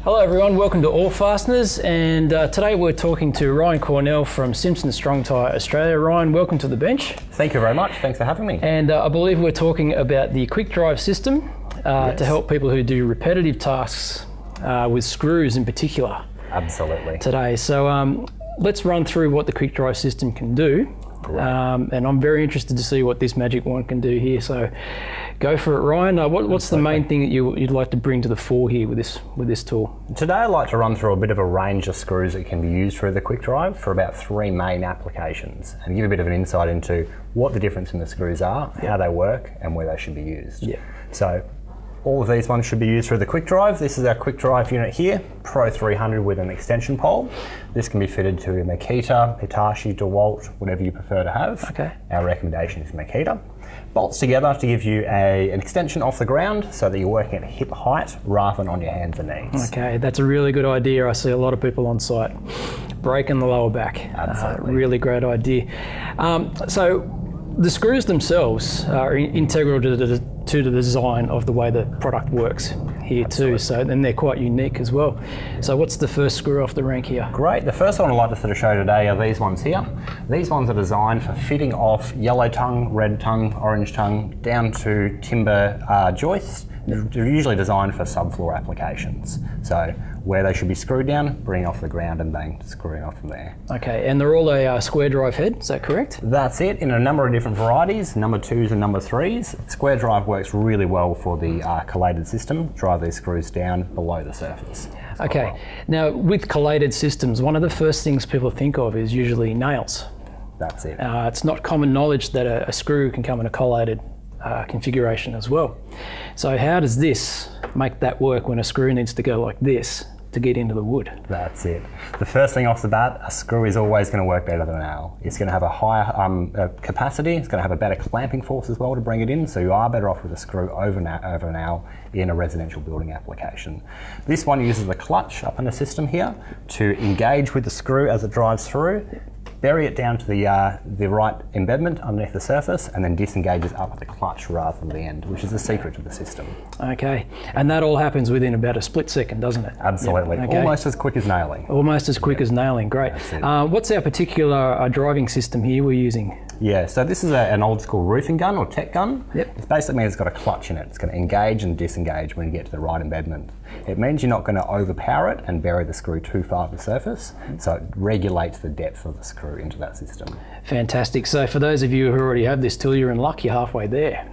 Hello everyone, welcome to Allfasteners, and today we're talking to Ryan Cornell from Simpson Strong-Tie Australia. Ryan, welcome to the bench. Thank you very much, thanks for having me. And I believe we're talking about the Quik Drive system to help people who do repetitive tasks with screws in particular. Absolutely. Today, so let's run through what the Quik Drive system can do. And I'm very interested to see what this magic wand can do here. So, go for it, Ryan. What's the main thing that you'd like to bring to the fore here with this tool? Today, I'd like to run through a bit of a range of screws that can be used through the Quik Drive for about 3 main applications, and give a bit of an insight into what the difference in the screws are, how they work, and where they should be used. Yeah. So, all of these ones should be used through the Quik Drive. This is our Quik Drive unit here, Pro 300 with an extension pole. This can be fitted to a Makita, Hitachi, DeWalt, whatever you prefer to have. Okay. Our recommendation is Makita. Bolts together to give you an extension off the ground so that you're working at hip height rather than on your hands and knees. Okay, that's a really good idea. I see a lot of people on site breaking the lower back. Absolutely. Really great idea. So the screws themselves are integral to the design of the way the product works here too. So then they're quite unique as well. So what's the first screw off the rank here? Great. The first one I'd like to sort of show today are these ones here. These ones are designed for fitting off yellow tongue, red tongue, orange tongue down to timber joists. They're usually designed for subfloor applications. So where they should be screwed down, bring off the ground and bang, screwing off from there. Okay, and they're all a square drive head, is that correct? That's it, in a number of different varieties, number 2s and number 3s. Square drive works really well for the collated system. Drive these screws down below the surface. Okay, now with collated systems, one of the first things people think of is usually nails. That's it. It's not common knowledge that a screw can come in a collated configuration as well. So how does this make that work when a screw needs to go like this to get into the wood? That's it. The first thing off the bat, a screw is always going to work better than a nail. It's going to have a higher capacity, it's going to have a better clamping force as well to bring it in, so you are better off with a screw over a nail in a residential building application. This one uses the clutch up in the system here to engage with the screw as it drives through, bury it down to the right embedment underneath the surface, and then disengages up at the clutch rather than the end, which is the secret of the system. Okay, and that all happens within about a split second, doesn't it? Absolutely, yep. Okay. Almost as quick as nailing. Almost as quick as nailing, great. What's our particular driving system here we're using? Yeah, so this is an old school roofing gun or tech gun. Yep. It basically means it's got a clutch in it. It's going to engage and disengage when you get to the right embedment. It means you're not going to overpower it and bury the screw too far to the surface, so it regulates the depth of the screw into that system. Fantastic. So for those of you who already have this tool, you're in luck, you're halfway there.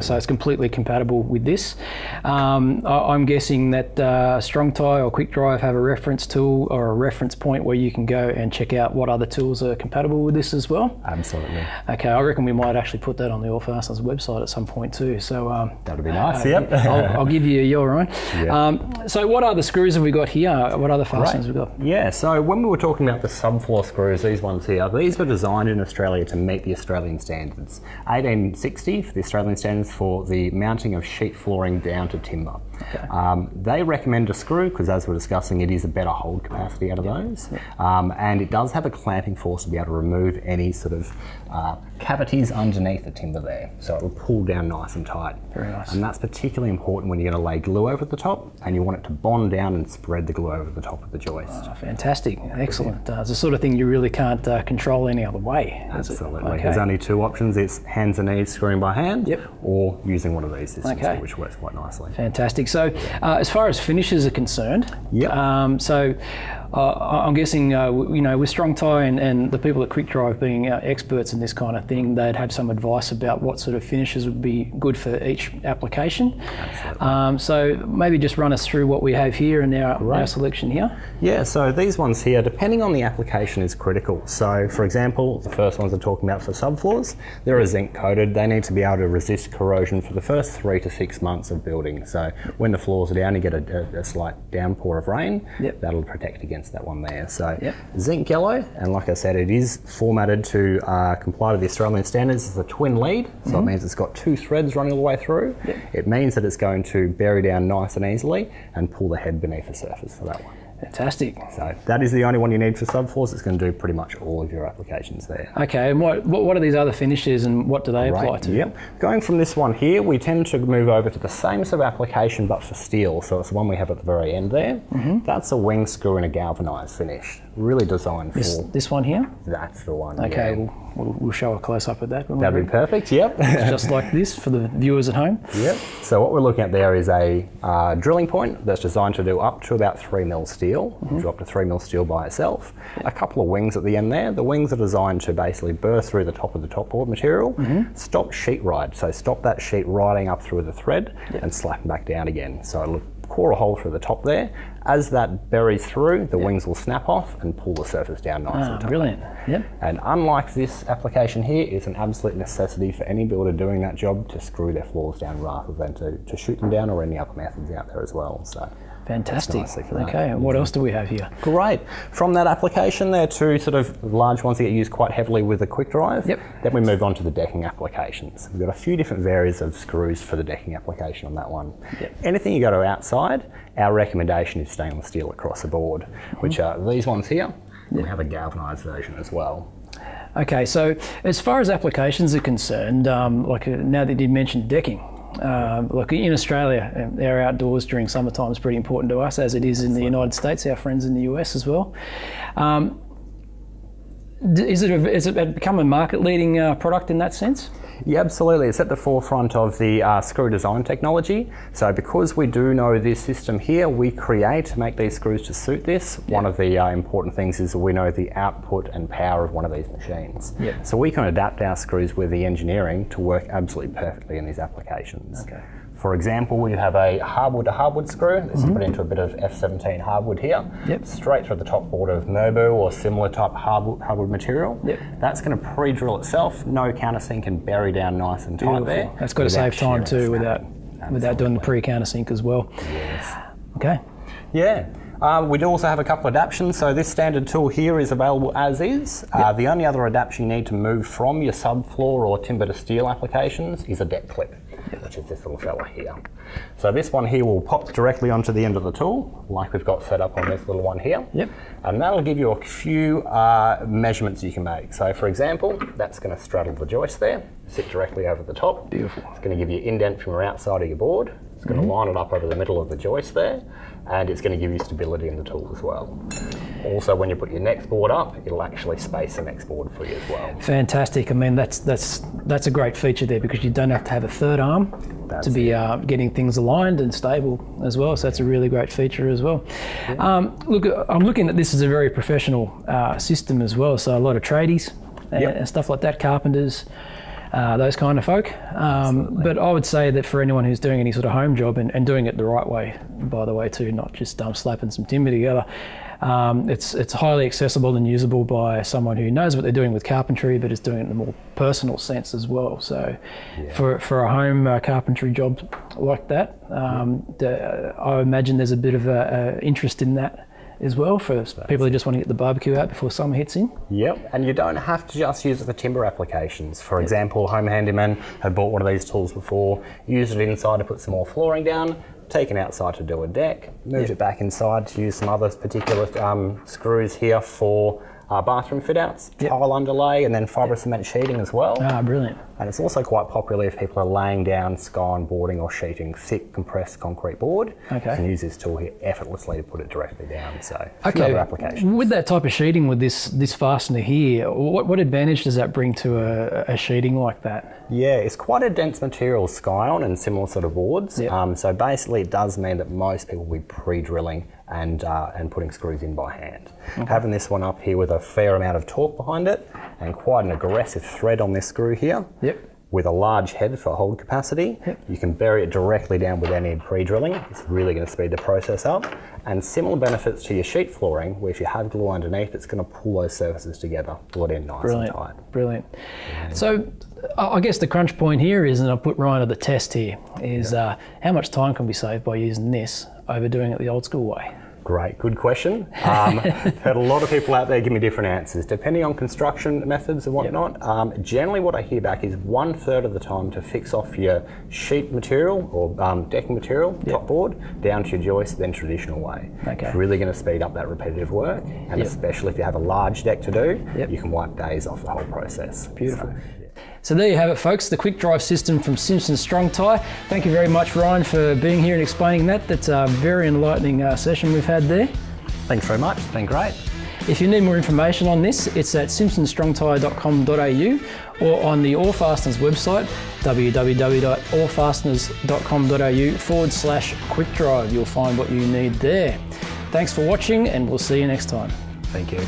So it's completely compatible with this. I'm guessing that Strong-Tie or Quik Drive have a reference tool or a reference point where you can go and check out what other tools are compatible with this as well? Absolutely. Okay, I reckon we might actually put that on the Allfasteners website at some point too. So that'd be nice, yep. I'll give you a yell, Ryan. Yeah. So what other screws have we got here? What other fasteners have we got? Yeah, so when we were talking about the subfloor screws, these ones here, these were designed in Australia to meet the Australian standards. 1860 for the Australian standards for the mounting of sheet flooring down to timber. Okay. They recommend a screw because, as we're discussing, it is a better hold capacity out of those. And it does have a clamping force to be able to remove any sort of cavities underneath the timber there. So it will pull down nice and tight. Very nice. And that's particularly important when you're going to lay glue over the top and you want it to bond down and spread the glue over the top of the joist. Oh, fantastic. Excellent. It's the sort of thing you really can't control any other way. Absolutely. Okay. There's only 2 options. It's hands and knees screwing by hand, yep, or using one of these systems, which works quite nicely. Fantastic. So as far as finishes are concerned, yep. I'm guessing, with Strong-Tie and the people at Quik Drive being experts in this kind of thing, they'd have some advice about what sort of finishes would be good for each application. Absolutely. So maybe just run us through what we have here and our selection here. Yeah, so these ones here, depending on the application, is critical. So, for example, the first ones I'm talking about for subfloors, they're zinc coated. They need to be able to resist corrosion for the first 3 to 6 months of building. So when the floors are down, you get a slight downpour of rain. Yep. That'll protect against that one there. So zinc yellow, and like I said, it is formatted to comply to the Australian standards. It's a twin lead, so it means it's got 2 threads running all the way through. It means that it's going to bury down nice and easily and pull the head beneath the surface for that one. Fantastic. So that is the only one you need for subfloors. It's going to do pretty much all of your applications there. Okay, and what are these other finishes and what do they apply to? Yep. Going from this one here, we tend to move over to the same sort of application but for steel. So it's the one we have at the very end there. Mm-hmm. That's a wing screw in a galvanised finish. Really designed for... This one here? That's the one, okay, yeah. We'll show a close-up of that. That'd be perfect, yep. Just like this for the viewers at home. Yep. So what we're looking at there is a drilling point that's designed to do up to about 3 mil steel. Mm-hmm. Up to 3 mil steel by itself. Yep. A couple of wings at the end there. The wings are designed to basically burst through the top of the top board material, mm-hmm. stop sheet ride. So stop that sheet riding up through the thread yep. and slapping back down again. So it'll core a hole through the top there. As that buries through, the wings will snap off and pull the surface down nice and tight. Brilliant. Yep. And unlike this application here, it's an absolute necessity for any builder doing that job to screw their floors down rather than to shoot them down or any other methods out there as well. So fantastic. Okay, and what else do we have here? Great. From that application, there are two sort of large ones that get used quite heavily with the Quik Drive. Yep. Then we move on to the decking applications. We've got a few different variants of screws for the decking application on that one. Yep. Anything you go to outside, our recommendation is stainless steel across the board, which are these ones here. Yep. We have a galvanised version as well. Okay, so as far as applications are concerned, now that you mentioned decking, look, in Australia, our outdoors during summertime is pretty important to us, as it is in the United States, our friends in the US as well. Is it become a market-leading product in that sense? Yeah, absolutely. It's at the forefront of the screw design technology. So because we do know this system here, we make these screws to suit this. Yep. One of the important things is that we know the output and power of one of these machines. Yep. So we can adapt our screws with the engineering to work absolutely perfectly in these applications. Okay. For example, we have a hardwood to hardwood screw. This is put into a bit of F17 hardwood here, straight through the top board of Merbo or similar type hardwood material. Yep. That's going to pre-drill itself, no countersink, and bury down nice and tight there. That's got to save time too without doing the pre-countersink as well. Yes. Okay. Yeah. We do also have a couple of adaptions. So this standard tool here is available as is. Yep. The only other adaptation you need to move from your subfloor or timber to steel applications is a deck clip, which is this little fella here. So this one here will pop directly onto the end of the tool, like we've got set up on this little one here. Yep. And that'll give you a few measurements you can make. So for example, that's going to straddle the joist there, sit directly over the top. Beautiful. It's going to give you indent from your outside of your board. It's going to line it up over the middle of the joist there, and it's going to give you stability in the tool as well. Also, when you put your next board up, it'll actually space the next board for you as well. Fantastic. I mean, that's a great feature there because you don't have to have a third arm to be getting things aligned and stable as well. So that's a really great feature as well. Yeah. Look, I'm looking at this as a very professional system as well. So a lot of tradies and stuff like that, carpenters, those kind of folk. But I would say that for anyone who's doing any sort of home job and doing it the right way, by the way too, not just slapping some timber together, it's highly accessible and usable by someone who knows what they're doing with carpentry but is doing it in a more personal sense as well. So for a home carpentry job like that, I imagine there's a bit of a interest in that as well for people who just want to get the barbecue out before summer hits in. Yep, and you don't have to just use it for timber applications. For example, home handyman had bought one of these tools before, used it inside to put some more flooring down, taken outside to do a deck, moved it back inside to use some other particular screws here for bathroom fit-outs, tile underlay, and then fibre cement sheeting as well. Ah, brilliant. And it's also quite popular if people are laying down sky-on boarding or sheeting thick compressed concrete board. Okay. You can use this tool here effortlessly to put it directly down. So other applications. With that type of sheeting with this fastener here, what advantage does that bring to a sheeting like that? Yeah, it's quite a dense material, sky-on and similar sort of boards. Yep. So basically it does mean that most people will be pre-drilling and putting screws in by hand. Okay. Having this one up here with a fair amount of torque behind it and quite an aggressive thread on this screw here. Yep. With a large head for hold capacity, you can bury it directly down without any pre-drilling. It's really going to speed the process up. And similar benefits to your sheet flooring, where if you have glue underneath, it's going to pull those surfaces together, pull it in nice and tight. Brilliant. Yeah. So I guess the crunch point here is, and I'll put Ryan to the test here, is how much time can be saved by using this over doing it the old school way? Great, good question. Heard a lot of people out there give me different answers, depending on construction methods and whatnot. Generally what I hear back is 1/3 of the time to fix off your sheet material or decking material, top board, down to your joist, then traditional way. Okay. It's really going to speed up that repetitive work, and especially if you have a large deck to do, you can wipe days off the whole process. Beautiful. So there you have it, folks, the Quik Drive system from Simpson Strong-Tie. Thank you very much, Ryan, for being here and explaining that. That's a very enlightening session we've had there. Thanks very much, it's been great. If you need more information on this, it's at simpsonstrongtie.com.au or on the Allfasteners website, www.allfasteners.com.au/Quik Drive. You'll find what you need there. Thanks for watching, and we'll see you next time. Thank you.